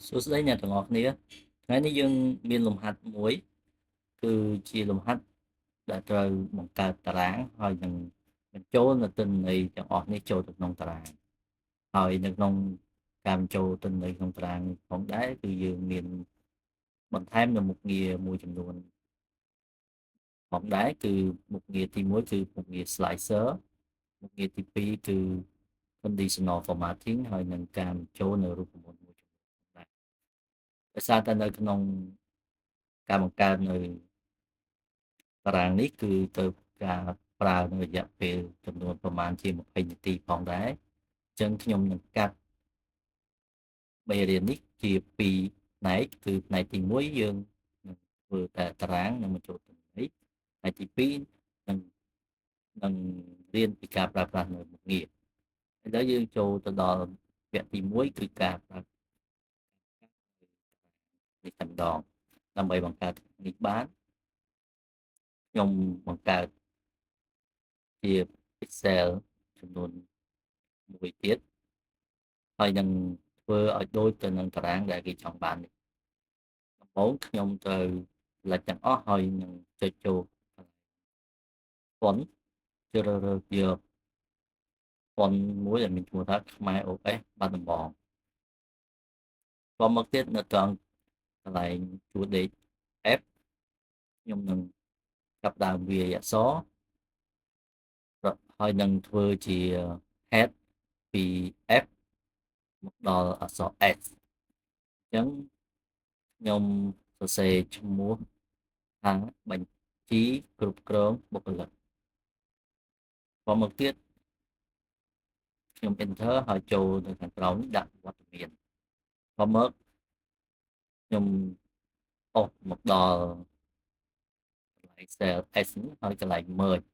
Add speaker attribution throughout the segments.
Speaker 1: សួស្តីអ្នកទាំងអស់គ្នាថ្ងៃនេះយើងមានលំហាត់មួយគឺជាលំហាត់ដែលត្រូវបង្កើតតារាងហើយនឹងបញ្ចូលនៅទិន្នន័យទាំងអស់នេះចូលទៅក្នុងតារាងហើយនៅក្នុងការបញ្ចូលទិន្នន័យក្នុងតារាងនេះផងដែរគឺយើងមានបន្ថែមនៅមុខងារមួយចំនួនផងដែរគឺមុខងារទី1គឺមុខងារ slicer មុខងារទី2គឺ conditional formatting ហើយនឹងការបញ្ចូលនៅរូបមន្តមួយចំនួនផងដែរដោយសារតែនៅក្នុងការបង្កើតនៅតារាងនេះគឺត្រូវការប្រើនៅរយៈពេលចំនួនប្រមាណជា20នាទីផងដែរអញ្ចឹងខ្ញុំនឹងកាត់មេរៀននេះជា2ផ្នែកគឺផ្នែកទី1យើងនឹងធ្វើតែតារាងនិងបញ្ចូលទិន្នន័យផ្នែកទី2នឹងរៀនពីការប្រើប្រាស់នៅមុខងារឥឡូវយើងចូលទៅដល់វគ្គទី1គឺការប្រើនេះតែម្ដងដើម្បីបង្កើតនេះបានខ្ញុំបង្កើតជា pixel ចំនួនមួយទៀតហើយនឹងធ្វើឲ្យដូចទៅនឹងតារាងដែលគេចង់បាននេះដំបូងខ្ញុំត្រូវ select ទាំងអស់ហើយនឹងចុចចូល font ជ្រើសរើសយក font មួយដែលមានឈ្មោះថាខ្មែរ OS បាត់ដំបងមកទៀតនៅត្រង់កន្លែងជួរដេក F ខ្ញុំនឹងចាប់ដើមវាយអក្សរហើយនឹងធ្វើជា head ពី F មកដល់អក្សរ S អញ្ចឹងខ្ញុំសរសេរឈ្មោះថាបញ្ជីគ្រប់គ្រងបុគ្គលិកមកទៀតខ្ញុំ enter ហើយចូលនៅខាងក្រោមដាក់វត្តមានមកខ្ញុំអុសមកដល់កន្លែង cell S ហើយកន្លែង merge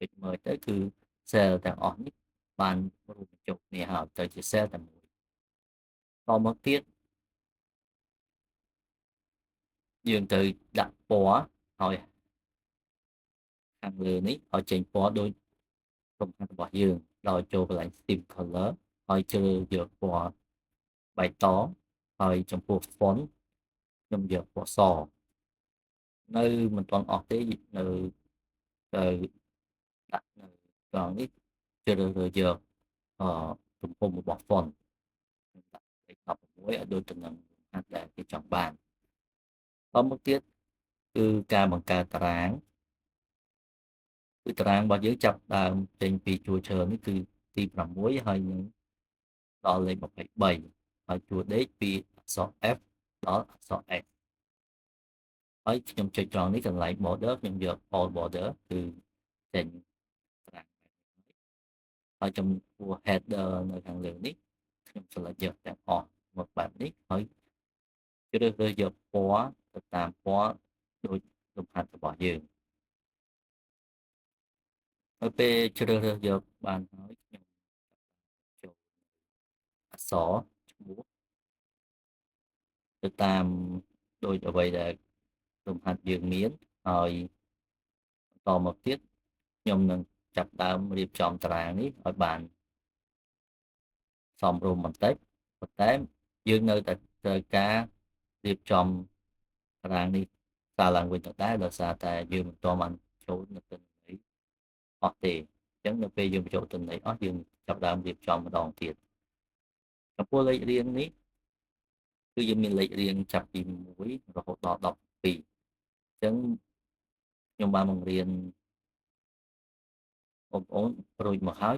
Speaker 1: ចុច merge ទៅគឺ cell ទាំងអស់នេះបានរួមបញ្ចូលគ្នាហើយទៅជា cell តែមួយមកទៀតយើងត្រូវដាក់ពណ៌ហើយខាងលើនេះឲ្យចេញពណ៌ដូចក្រុមហាត់របស់យើងដោយចូលកន្លែង theme color ហើយជ្រើសយកពណ៌បៃតងហើយចំពោះ font ខ្ញុំយកពណ៌សនៅមិនទាន់អស់ទេនៅត្រូវដាក់នៅត្រង់នេះជ្រើសរើសយកទំហំរបស់ font ខ្ញុំដាក់លេខ16ឲ្យដូចទៅនឹងហាត់ដែលគេចង់បានមកទៀតគឺការបង្កើតតារាងគឺតារាងរបស់យើងចាប់ដើមចេញពីជួរជ្រើនេះគឺទី6ហើយនឹងដល់លេខ23ហើយជួរដេកពីអក្សរ F ដល់អក្សរ S ហើយខ្ញុំចុចត្រង់នេះកន្លែង border ខ្ញុំយក all border គឺចេញតារាងហើយចំពោះ header នៅខាងលើនេះខ្ញុំ select យកទាំងអស់មកបែបនេះហើយជ្រើសរើសយកពណ៌ទៅតាមពណ៌ដូចលំហាត់របស់យើងនៅពេលជ្រើសរើសយកបានហើយខ្ញុំចូលអក្សរឈ្មោះទៅតាមដូចអ្វីដែលលំហាត់យើងមានហើយបន្តមកទៀតខ្ញុំនឹងចាប់ដើមរៀបចំតារាងនេះឲ្យបានសមរម្យបន្តិចប៉ុន្តែយើងនៅតែត្រូវការរៀបចំតារាងនេះសារឡើងវិញទៅដែរដោយសារតែយើងមិនទាន់បានចូលនៅទិន្នន័យអស់ទេអញ្ចឹងនៅពេលយើងបញ្ចូលទិន្នន័យអស់យើងចាប់ដើមរៀបចំម្ដងទៀតចំពោះលេខរៀងនេះគឺយើងមានលេខរៀងចាប់ពី1រហូតដល់12អញ្ចឹងខ្ញុំបានបង្រៀនបងប្អូនរួចមកហើយ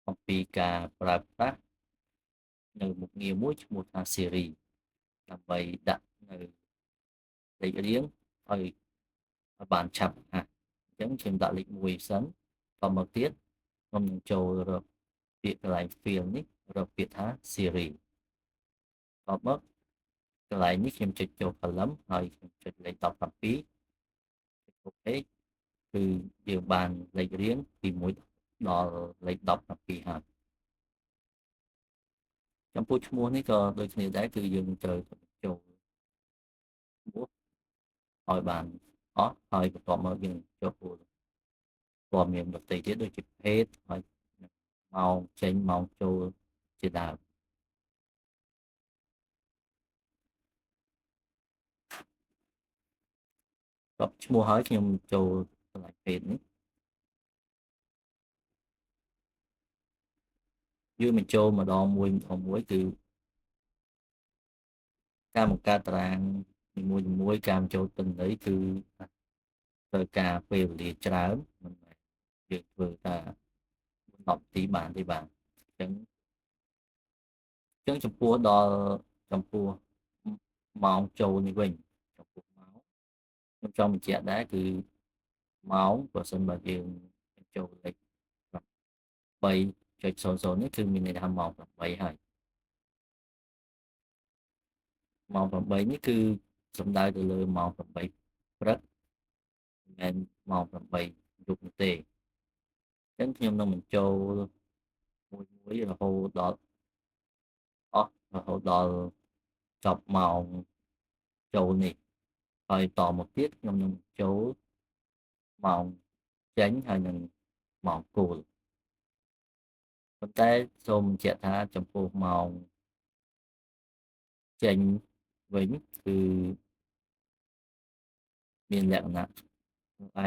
Speaker 1: អំពីការប្រើប្រាស់នៅមុខងារមួយឈ្មោះថា series ដើម្បីដាក់នៅលេខរៀងឲ្យបានឆាប់អញ្ចឹងខ្ញុំដាក់លេខ1សិនមកទៀតខ្ញុំនឹងចូលរកពាក្យកន្លែង field នេះរកពាក្យថា series មកកន្លែងនេះខ្ញុំចុចចូល column ហើយខ្ញុំចុចលេខ17អូខេគឺយើងបានលេខរៀងពី1ដល់លេខ17ហើយចំពោះឈ្មោះនេះក៏ដូចគ្នាដែរគឺយើងត្រូវចូលឈ្មោះឲ្យបានអស់ហើយបន្ទាប់មកយើងចូលព័ត៌មានដទៃទៀតដូចជាភេទហើយម៉ោងចេញម៉ោងចូលជាដើម ប់ឈ្មោះហើយខ្ញុំចូលកន្លែង page នេះយើងបញ្ចូលម្ដងមួយគឺការបង្កើតតារាងនីមួយការបញ្ចូលទិន្នន័យគឺត្រូវការពេលវេលាច្រើនមិនមែនយើងធ្វើតែ10នាទីបានទេបាទអញ្ចឹងចំពោះដល់ចំពោះម៉ោងចូលនេះវិញចំពោះម៉ោងខ្ញុំចង់បញ្ជាក់ដែរគឺម៉ោងបើសិនបើយើងបញ្ចូលលេខ8.00នេះគឺមានន័យថាម៉ោង8ហើយម៉ោង8នេះគឺសំដៅទៅលើម៉ោង8ព្រឹកមិនមែនម៉ោង8យប់នោះទេអញ្ចឹងខ្ញុំនឹងបញ្ចូលមួយរហូតដល់អស់រហូតដល់ចប់ម៉ោងចូលនេះហើយតមកទៀតខ្ញុំនឹងចូលម៉ោងចេញហើយនឹងម៉ោងគោលប៉ុន្តែសូមបញ្ជាក់ថាចំពោះម៉ោងចេញវិញគឺមានលក្ខណៈ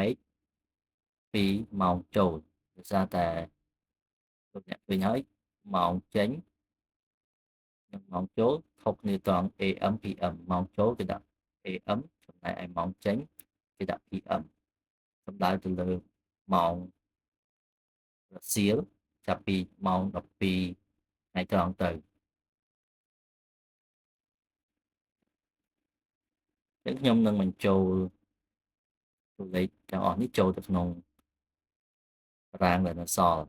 Speaker 1: ឯកពីម៉ោងចូលដោយសារតែលោកអ្នកឃើញហើយម៉ោងចេញនិងម៉ោងចូលខុសគ្នាត្រង់ AM PM ម៉ោងចូលគេដាក់ AM ចំណែកឯម៉ោងចេញគេដាក់ PM សំដៅទៅលើម៉ោងរសៀលចាប់ពីម៉ោង12ថ្ងៃត្រង់ទៅអញ្ចឹងខ្ញុំនឹងបញ្ចូលតួលេខទាំងអស់នេះចូលទៅក្នុងតារាងដែលនៅសល់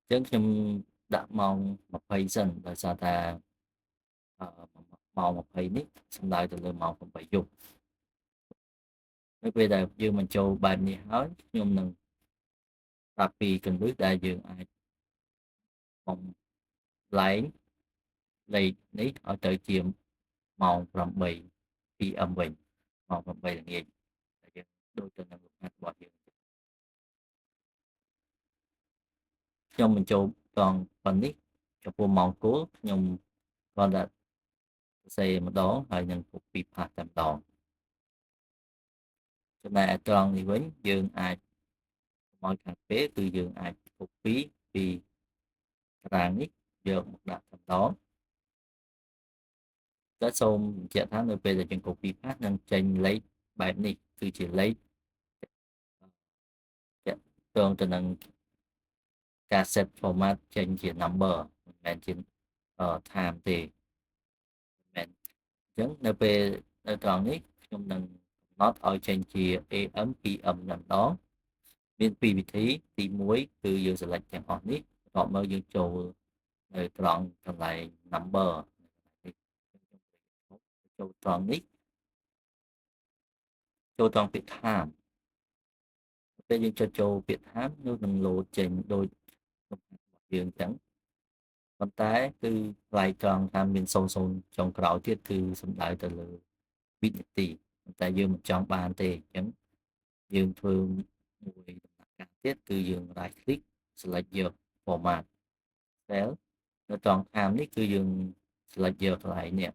Speaker 1: អញ្ចឹងខ្ញុំដាក់ម៉ោង20សិនដោយសារតែម៉ោង20នេះសំដៅទៅលើម៉ោង8យប់នៅពេលដែលយើងបញ្ចូលបែបនេះហើយខ្ញុំនឹងប្រាប់ពីគន្លឹះដែលយើងអាចបំលែងលេខនេះឲ្យទៅជាម៉ោង8 PM វិញម៉ោង8ល្ងាចដែលយើងដូចទៅនឹងលំហាត់របស់យើងខ្ញុំបញ្ចូលត្រង់ប៉ុណ្នេះចំពោះម៉ោងគោលខ្ញុំគ្រាន់តែសរសេរម្ដងហើយនឹង copy paste តែម្ដងចំណែកឯត្រង់នេះវិញយើងអាចមកខាងពេលគឺយើងអាច copy ពីតារាងនេះយកមកដាក់តែម្ដងតែសូមបញ្ជាក់ថានៅពេលដែលយើង copy paste នឹងចេញលេខបែបនេះគឺជាលេខទាក់ទងទៅនឹងការ set format ចេញជា number មិនមែនជា time ទេមិនមែនអញ្ចឹងនៅពេលនៅត្រង់នេះខ្ញុំនឹងកំណត់ឲ្យចេញជា AM PM តែម្ដងមានពីរវិធីទី1គឺយើង select ទាំងអស់នេះបន្ទាប់មកយើងចូលនៅត្រង់កន្លែង number ចូលត្រង់នេះចូលត្រង់ពាក្យ time ពេលយើងចុចចូលពាក្យ time នោះនឹង load ចេញដូចរបស់យើងអញ្ចឹងប៉ុន្តែគឺថ្លៃត្រង់ថាមាន00ចុងក្រោយទៀតគឺសំដៅទៅលើវិនាទីប៉ុន្តែយើងមិនចង់បានទេអញ្ចឹងយើងធ្វើមួយដំណាក់កាលទៀតគឺយើង right click select យក format cell នៅត្រង់ time នេះគឺយើង select យកកន្លែងនេះ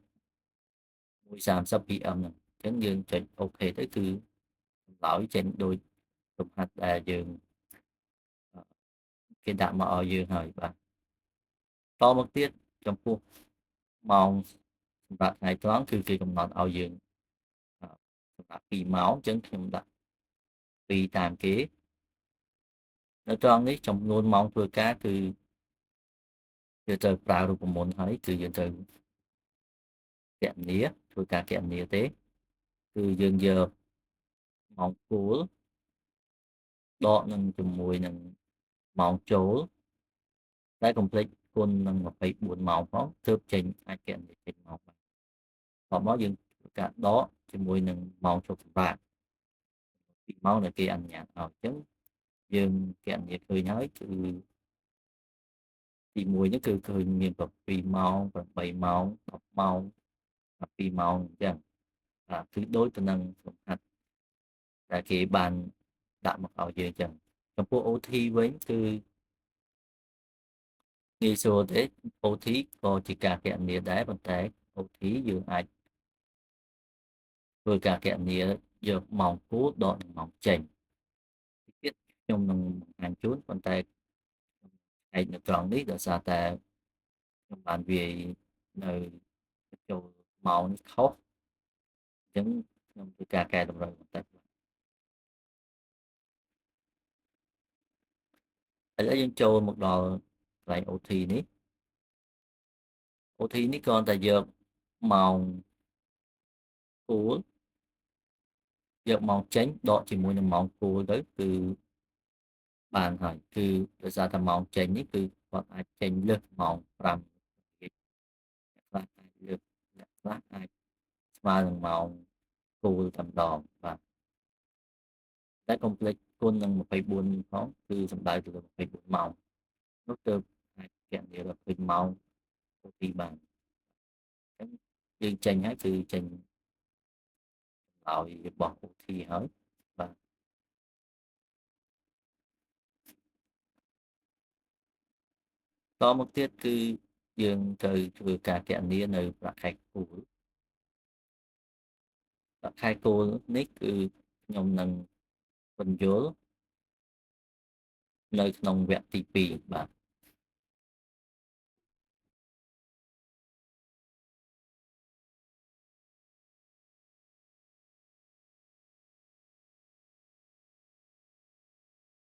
Speaker 1: 1:30 PM ហ្នឹងអញ្ចឹងយើងចុច OK ទៅគឺចម្លើយចេញដូចលំហាត់ដែលយើងគេដាក់មកឲ្យយើងហើយបាទតមកទៀតចំពោះម៉ោងសម្រាប់ថ្ងៃត្រង់គឺគេកំណត់ឲ្យយើងសម្រាប់2ម៉ោងអញ្ចឹងខ្ញុំដាក់2តាមគេនៅត្រង់នេះចំនួនម៉ោងធ្វើការគឺយើងត្រូវប្រើរូបមន្តហើយគឺយើងត្រូវគណនាធ្វើការគណនាទេគឺយើងយកម៉ោងគោលដកនឹងជាមួយនឹងម៉ោងចូលតែកុំភ្លេចគុណនឹង24ម៉ោងផងទើបចេញអាចគណនាចេញម៉ោងបានបន្តមកយើងធ្វើការដកជាមួយនឹងម៉ោងជប់សម្រាប់ពីម៉ោងដែលគេអនុញ្ញាតឲ្យអញ្ចឹងយើងគណនាឃើញហើយគឺទី1នេះគឺឃើញមាន7ម៉ោង8ម៉ោង10ម៉ោង12ម៉ោងអញ្ចឹងគឺដូចទៅនឹងលំហាត់ដែលគេបានដាក់មកឲ្យយើងអញ្ចឹងចំពោះ OT វិញគឺងាយស្រួលទេ OT ក៏ជាការគណនាដែរប៉ុន្តែ OT យើងអាចធ្វើការគណនាយកម៉ោងគួរដកនឹងម៉ោងចេញទៀតខ្ញុំនឹងបង្ហាញជូនប៉ុន្តែឯកនៅត្រង់នេះដោយសារតែខ្ញុំបានវាយនៅចូលម៉ោងនេះខុសអញ្ចឹងខ្ញុំធ្វើការកែតម្រូវបន្តិចឥឡូវយើងចូលមកដល់កន្លែង OT នេះ OT នេះគ្រាន់តែយកម៉ោងគួរយកម៉ោងចេញដកជាមួយនឹងម៉ោងគួរទៅគឺបានហើយគឺដោយសារតែម៉ោងចេញនេះគឺគាត់អាចចេញលើសម៉ោង5អ្នកខ្លះអាចលើសអ្នកខ្លះអាចស្មើនឹងម៉ោងគួរតែម្ដងបាទតែកុំភ្លេចគុណនឹង24នេះផងគឺសំដៅទៅលើ24ម៉ោងនោះទើបអាចគណនាដល់ឃើញម៉ោង OT បានអញ្ចឹងយើងចេញហើយគឺចេញឲ្យរបស់ OT ហើយបាទតមកទៀតគឺយើងត្រូវធ្វើការគណនានៅប្រាក់ខែគោលប្រាក់ខែគោលនេះគឺខ្ញុំនឹងពន្យល់នៅក្នុងវគ្គទី2បាទ